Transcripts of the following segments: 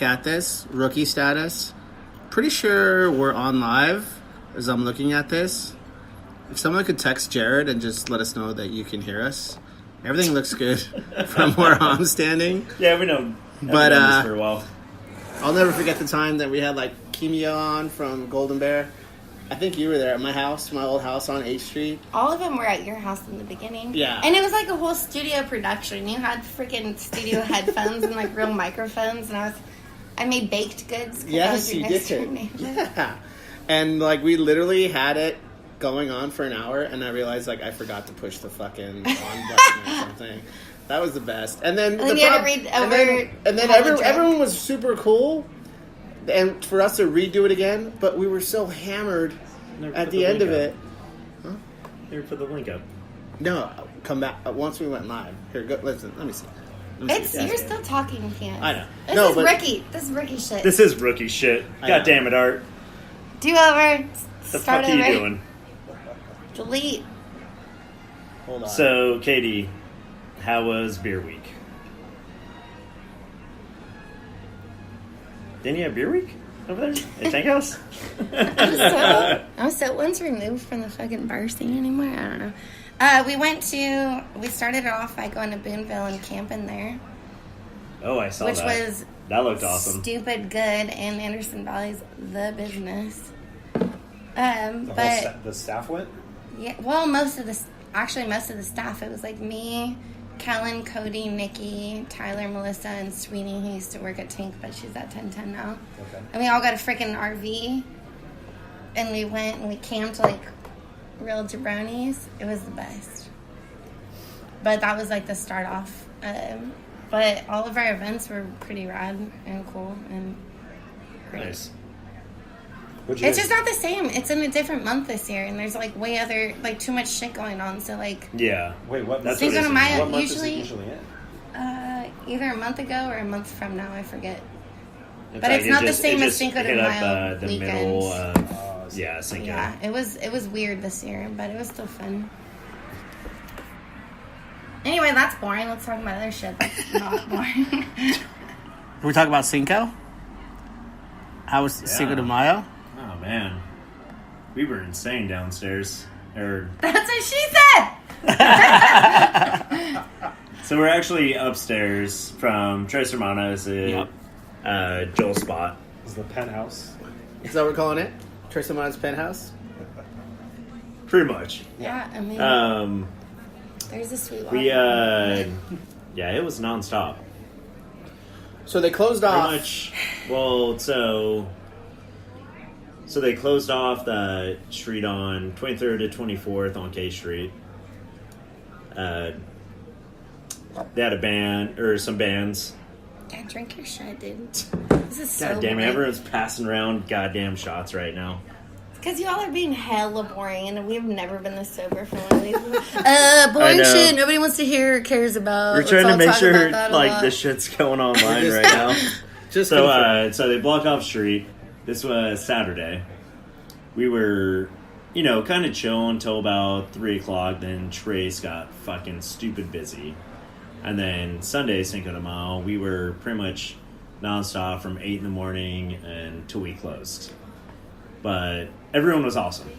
back at this. Rookie status. Pretty sure we're on live as I'm looking at this. If someone could text Jared and just let us know that you can hear us. Everything looks good from where I'm standing. Yeah, we know. But this for a while. I'll never forget the time that we had like Kimio on from Golden Bear. I think you were there at my house, my old house on 8th Street. All of them were at your house in the beginning. Yeah. And it was like a whole studio production. You had freaking studio headphones and like real microphones. And I made baked goods. Yes, you did. Yeah. And like we literally had it going on for an hour, and I realized like I forgot to push the fucking on button or something. That was the best. And then you had to read over. And then everyone was super cool. And for us to redo it again, but we were so hammered at the end of it. Huh? Here, put the link up. No, come back once we went live. Here, go. Listen, let me see. You're still talking, Cam. I know. This is rookie. This is rookie shit. This is rookie shit. God damn it, Art. Do over. The fuck are you doing? Delete. Hold on. So, Katie, how was beer week? Didn't you have beer week over there at Tank House? I'm so once removed from the fucking bar scene anymore. I don't know. We started it off by going to Boonville and camping there. Oh, I saw that. Which was that looked awesome. Stupid good, and Anderson Valley's the business. The staff went? Yeah, well, most of the staff. It was like me, Kellen, Cody, Nikki, Tyler, Melissa, and Sweeney, who used to work at Tank, but she's at 1010 now. Okay. And we all got a freaking RV, and we went and we camped like real jabronis. It was the best. But that was like the start off. But all of our events were pretty rad and cool and great. Nice. It's just not the same. It's in a different month this year, and there's like too much shit going on. So like, yeah. Wait, what? That's Cinco de Mayo what month usually is it usually in? Either a month ago or a month from now. I forget. In But fact, it's not the same as Cinco de Mayo the weekend. middle of Cinco. Yeah, it was weird this year, but it was still fun. Anyway, that's boring. Let's talk about other shit that's not boring. Can we talk about Cinco? How was Cinco de Mayo? Oh man, we were insane downstairs. That's what she said. So we're actually upstairs from Tres Hermanas at Joel's spot. Is the penthouse? Is that what we're calling it? Tres Hermanas Penthouse? Pretty much. Yeah, I mean, there's a sweet water. It was nonstop. So they closed off. Pretty much. Well, so they closed off the street on 23rd to 24th on K Street. They had a band or some bands. Yeah, drink your shit, dude. This is so God damn it! boring. Everyone's passing around goddamn shots right now. Because y'all are being hella boring, and we've never been this sober for one of these. Boring shit nobody wants to hear or cares about. We're trying to make sure like this shit's going online right now. So they blocked off street. This was Saturday. We were, kind of chilling until about 3 o'clock. Then Trace got fucking stupid busy. And then Sunday, Cinco de Mayo, we were pretty much nonstop from 8 in the morning until we closed. But everyone was awesome.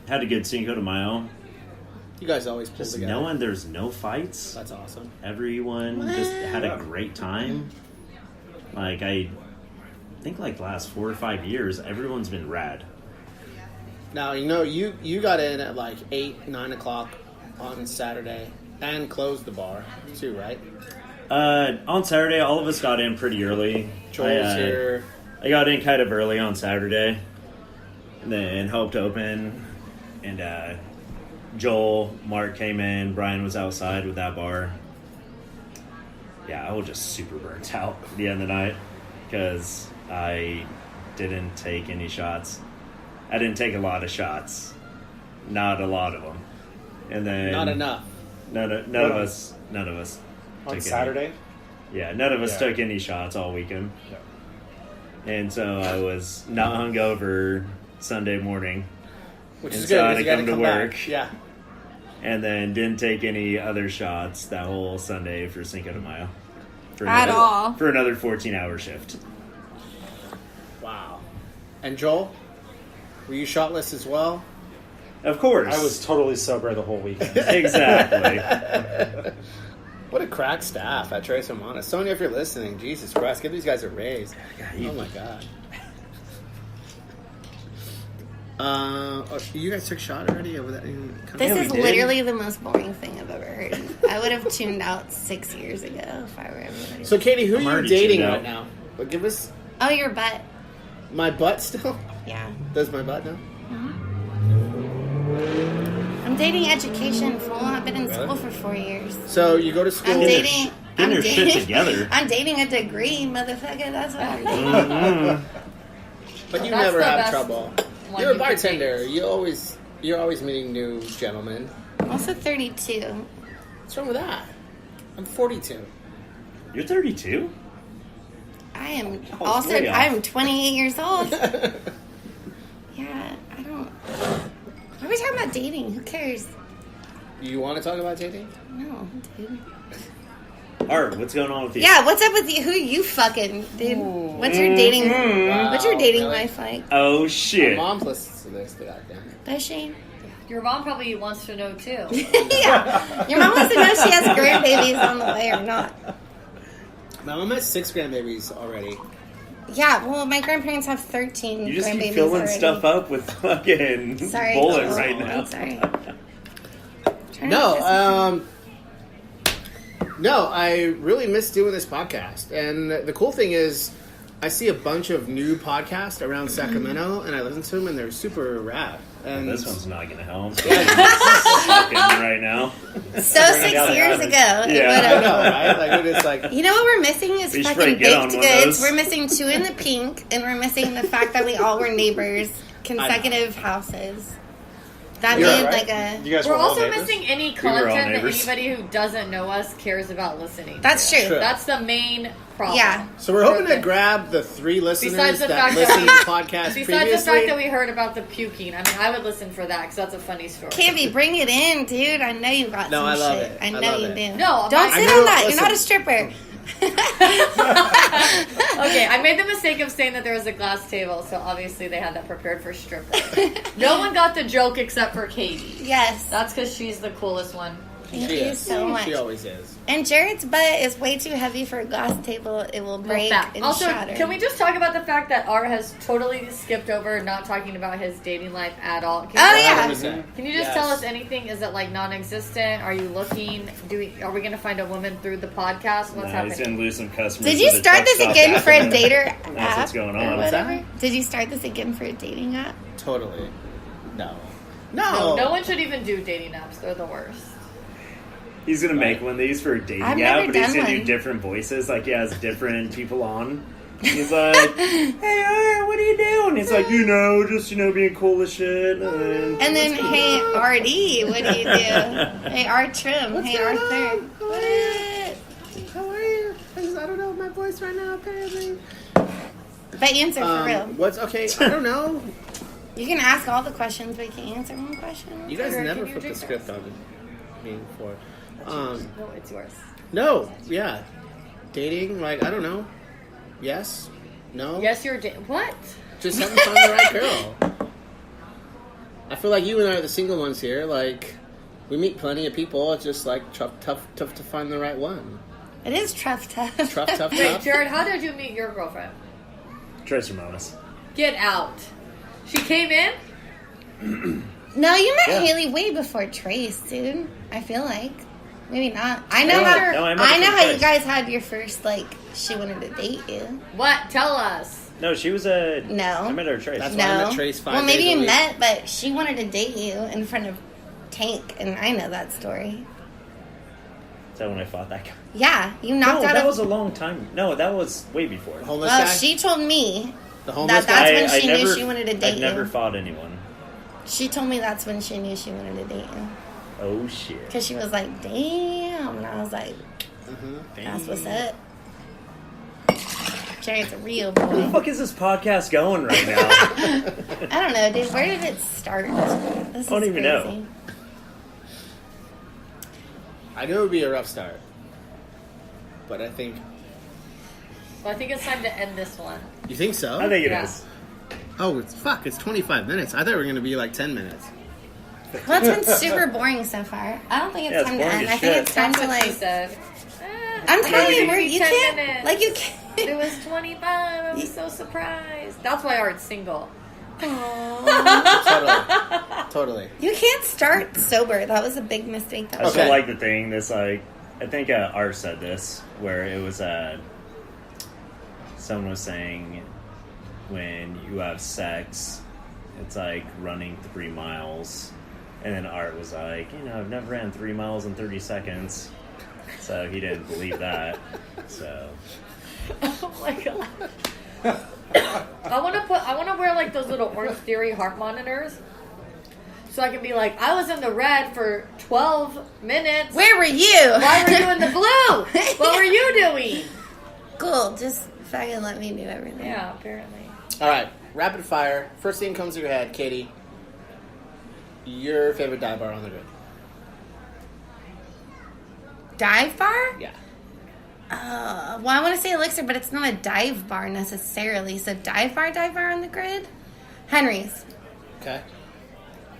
Had a good Cinco de Mayo. You guys always pull Just together. knowing there's no fights. That's awesome. Everyone just had a great time. Like, I think like the last 4 or 5 years, everyone's been rad. Now, you got in at like 8, 9 o'clock on Saturday and closed the bar too, right? On Saturday, all of us got in pretty early. Joel's here. I got in kind of early on Saturday. And then helped open. And Joel, Mark came in. Brian was outside with that bar. Yeah, I was just super burnt out at the end of the night. Because I didn't take any shots. I didn't take a lot of shots. Not a lot of them. And then... Not enough. None of us On Saturday? None of us took any shots all weekend. Yeah. And so I was not hungover Sunday morning. Which and is so good. I had to come to work. Back. Yeah. And then didn't take any other shots that whole Sunday for Cinco de Mayo. For all. For another 14-hour shift. Wow. And Joel, were you shotless as well? Of course. I was totally sober the whole weekend. Exactly. What a crack staff at Trace Hermanas. Sonia, if you're listening, Jesus Christ, give these guys a raise. Oh my God. You guys took a shot already over that? This is literally the most boring thing I've ever heard. I would have tuned out 6 years ago if I were everybody. So, Katie, who are you dating right out. now? But give us... Oh, your butt. My butt still? Yeah. Does my butt now? I'm dating education, fool. I've been in school for 4 years. So, you go to school... I'm dating... Getting your shit together. I'm dating a degree, motherfucker. That's what I'm dating. But you never have trouble. You're a bartender. You're always meeting new gentlemen. I'm also 32. What's wrong with that? I'm 42. You're 32? I am Oh, also... way off. I am 28 years old. Yeah, I don't... Why are we talking about dating? Who cares? You want to talk about dating? No, dude. Art, what's going on with you? Yeah, what's up with you? Who are you fucking, dude? What's your dating... What's your dating life like? Oh, My shit. mom listens to this. Goddamn. Does she? Your mom probably wants to know too. Yeah. Your mom wants to know if she has grandbabies on the way or not. My mom has 6 grandbabies already. Yeah, well, my grandparents have 13 You just grandbabies keep filling already. stuff up with fucking Sorry, bullets Joel. right now. I'm sorry. No, I really miss doing this podcast. And the cool thing is, I see a bunch of new podcasts around Sacramento, and I listen to them, and they're super rad. And This one's not going to help. Fucking right now. So 6 years ago, it Yeah. would I have. know, right? Like, it is like... You know what we're missing is We should fucking probably get on baked one of goods. those. We're missing 2 in the Pink, and we're missing the fact that we all were neighbors, consecutive houses. That You're made right. like a... You guys We're were all also neighbors? missing any were all content that neighbors. anybody who doesn't know us cares about listening. That's to. true. That's the main problem. Yeah. So we're hoping to grab the 3 listeners Besides the that fact listened to that the podcast Besides previously. the fact that we heard about the puking, I mean, I would listen for that because that's a funny story. Canby, bring it in, dude. I know you got No, some I love shit. it. I I know love you it. do. No, Don't I sit know- on that. listen. You're not a stripper. Okay, I made the mistake of saying that there was a glass table, so obviously they had that prepared for strippers. No one got the joke except for Katie. Yes. That's because she's the coolest one. Thank She you is. so much. She always is. And Jared's butt is way too heavy for a glass table. It will break and Also, shatter. can we just talk about the fact that R has totally skipped over not talking about his dating life at all? Can Oh, you, yeah. 100%. Can you just Yes. tell us anything? Is it like non-existent? Are you looking? Are we going to find a woman through the podcast? What's Nah, he's happening? going to lose some customers. Did you to the start truck this stop again for a after. dater app? That's what's going or on. whatever? Did you start this again for a dating app? Totally. No. No, no one should even do dating apps. They're the worst. He's going to make one of these for a dating I've app, never but he's done going to do one. different voices. Like, he has different people on. He's like, hey, Art, what are you doing? He's like, being cool as shit. And then, hey, RD, what do you do? Hey, R Trim. Hey, Arthur. What? How are you? I don't know my voice right now, apparently. But answer for real. What's okay? I don't know. You can ask all the questions, but you can answer one question. You guys Can never you put the drink script on me before. No, it's yours. No, yeah. Dating, like, I don't know. Yes? No? Yes, you're what? Just haven't found the right girl. I feel like you and I are the single ones here. Like, we meet plenty of people. It's just, like, tough to find the right one. It is tough. Tough. Wait, Jared, how did you meet your girlfriend? Trace Hermanas. Get out. She came in? No, you met Yeah. Haley way before Trace, dude. I feel like. Maybe not. I know No, how. no, I met her I know through how you Trace. guys had your first like. She wanted to date you. What? Tell us. No, she was a... No. I met her at Trace. That's why I No. met Trace 5 Well, maybe days a you week. met, but she wanted to date you in front of Tank, and I know that story. Is that when I fought that guy? Yeah, you No, knocked out that a. was a long time. No, that was way before. The homeless Well, guy? she told me The homeless that's guy? when she knew she wanted to date I've never you. fought anyone. She told me that's when she knew she wanted to date you. Oh, shit. Because she was like, damn. And I was like, that's what's up. Jared's a real Where the boy. fuck is this podcast going right now? I don't know, dude. Where did it start? This I don't is even crazy. know. I knew it would be a rough start. But I think Well, I think it's time to end this one. You think so? I think it Yeah. is. Oh, it's 25 minutes. I thought we were going to be like 10 minutes. Well, it's been super boring so far. I don't think it's Yeah, it's time to boring end. as I think shit. it's time That's to what she like. said. I'm telling you, maybe you 10 can't. minutes. Like you can't. It was 25. I was so surprised. That's why Art's single. Totally. You can't start sober. That was a big mistake. I That also Okay. like the thing. This like, I think Art said this where it was someone was saying when you have sex, it's like running 3 miles, and then Art was like, I've never ran 3 miles in 30 seconds, so he didn't believe that. So Oh my god. I want to wear like those little Orange Theory heart monitors. So I can be like, I was in the red for 12 minutes. Where were you? Why were you in the blue? What were you doing? Cool. Just fucking let me do everything. Yeah, apparently. All right, rapid fire. First thing comes to your head, Katie. Your favorite dive bar on the grid? Dive bar? Yeah. Well, I want to say Elixir, but it's not a dive bar necessarily. So dive bar on the grid? Henry's. Okay.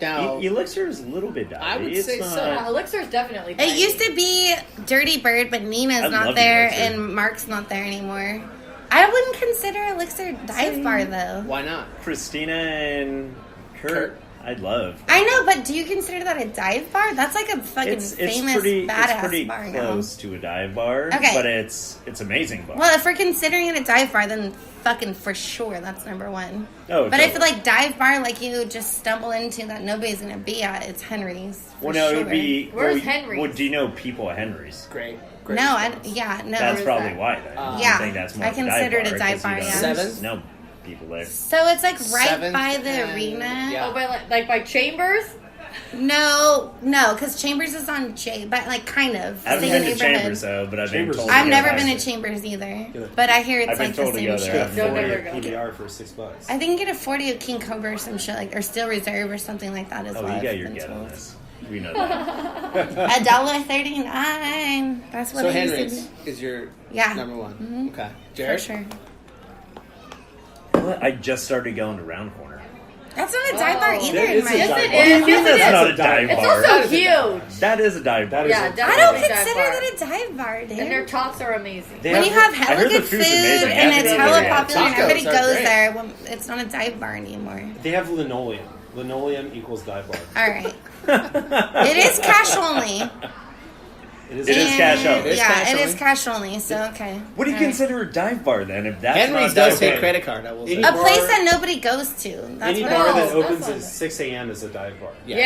Now, Elixir is a little bit divey. I would It's say not- so. Yeah, Elixir's definitely. It used to be Dirty Bird, but Nina's I not love there Elixir. and Mark's not there anymore. I wouldn't consider Elixir dive bar though. why not? Christina and Kurt. I'd love. I know, but do you consider that a dive bar? That's like a fucking famous badass pretty bar now. close to a dive bar. Okay. But it's amazing bar. Well, if we're considering it a dive bar, then fucking for sure that's number one. Oh, but if totally. like dive bar, like you just stumble into that nobody's gonna be at, it's Henry's. For Well, no, sure. it would be. Where's well, Henry's? Well, do you know people at Henry's? Great. No, response. no. That's Where's probably that? why. Then. Yeah, I think that's more I of a consider it a dive 'cause bar, you yeah. don't Seven? know people there. So it's like right Seventh by the and- arena. yeah. Oh, by by Chambers. No, because Chambers is on J, but like kind of. I haven't same been to neighborhood. Chambers though, but I've been Chambers told. is to I've go never there. been to Chambers either, Yeah. but I hear it's I've been like the told to same go there. shit. Don't ever go. PBR for $6. I think you get a 40 of King Cobra or some shit like, or Steel Reserve or something like that as Oh, well. you got I've your been get on told. this. We know that. $1.39. That's what So it used Henry's to be. is your Yeah. number one. Mhm. Okay. For Jared? sure. I just started going to Round Corner. That's not a dive bar Oh. either That in is my a Yes, dive it bar. is. What do you mean Yes, it that's is. not a dive It's bar? also That is a dive huge. That is a dive bar. That is Yeah, a- I don't definitely dive consider bar. that a dive bar, dude. And their talks are amazing. They When you have I hella heard the good food's food amazing. and I it's haven't hella been there. popular and Tacos everybody are goes great. there, well, it's not a dive bar anymore. They have linoleum. Linoleum equals dive bar. All right. It is cash only. It is. It is cash only. It is Yeah, cash it is only. cash only, so okay. What do you All right. consider a dive bar then? If that's Henry's not does dive take bar? credit card, I will say. Any A bar- place that nobody goes to. That's Any what bar it that is. opens That's at fine. 6 a.m. is a dive bar. Yes.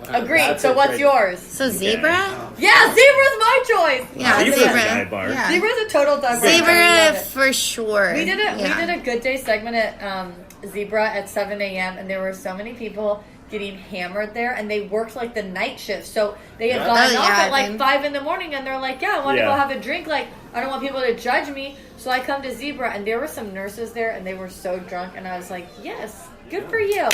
Yeah, agreed. That's So a what's great- yours? So Zebra? Yeah, Zebra's my choice. Yeah, Zebra's a Zebra. dive bar. Yeah. Zebra's a total dive bar. I Zebra love it. for sure. We did Yeah. a good day segment at Zebra at 7 a.m. and there were so many people getting hammered there, and they worked like the night shift. So they had Yeah. gone Oh, off yeah, at like dude. 5 in the morning, and they're like, "Yeah, I want to Yeah. go have a drink. Like, I don't want people to judge me." So I come to Zebra, and there were some nurses there, and they were so drunk, and I was like, "Yes, good for you."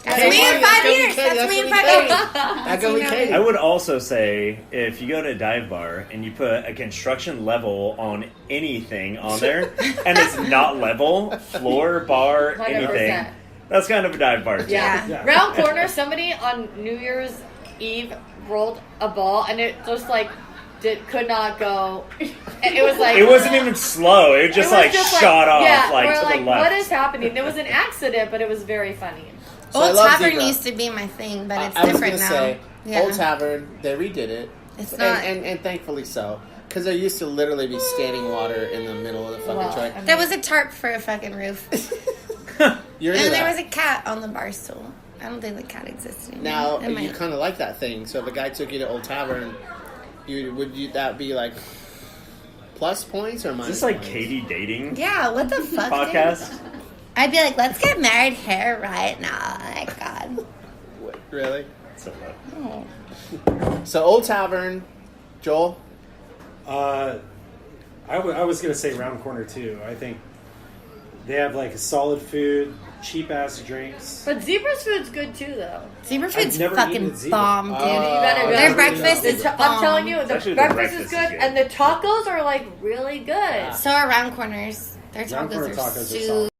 That's Hey, me in Katie, 5 that's years. gonna be That's me in Katie. 5 years. That go with me Katie. I would also say if you go to a dive bar and you put a construction level on anything on there and it's not level, floor, bar, 100%. anything, that's kind of a dive bar too. Yeah. Yeah. Round corner, somebody on New Year's Eve rolled a ball, and it just like could not go. It was like It wasn't even slow. It just it was like shot off yeah, like we're to like, the left. what is happening? There was an accident, but it was very funny. So I Old love Tavern Zebra. used to be my thing, but it's I was different gonna now. say, Yeah. Old Tavern, they redid it. It's And- not. And thankfully so. Because there used to literally be standing water in the middle of the fucking Well, truck. I mean- There was a tarp for a fucking roof. You're into And there that. was a cat on the bar stool. I don't think the cat exists anymore. Now, It you might. kind of like that thing. So if a guy took you to Old Tavern, that be like plus points or Is minus this like points? Katie dating Yeah, what the fuck, podcast? dude? I'd be like, let's get married here right now. Oh my god. What, really? So, Oh. So Old Tavern, Joel? I was going to say Round Corner too. I think they have like solid food, cheap ass drinks. But Zebra's food's good too, though. Zebra food's I've never eaten fucking at Zebra. bomb, dude. You better go. Their breakfast The is I'm bomb. telling you, the Actually, the breakfast breakfast is is good, good. and the tacos are like really good. So are round corners. Their Round corner tacos are tacos are super solid.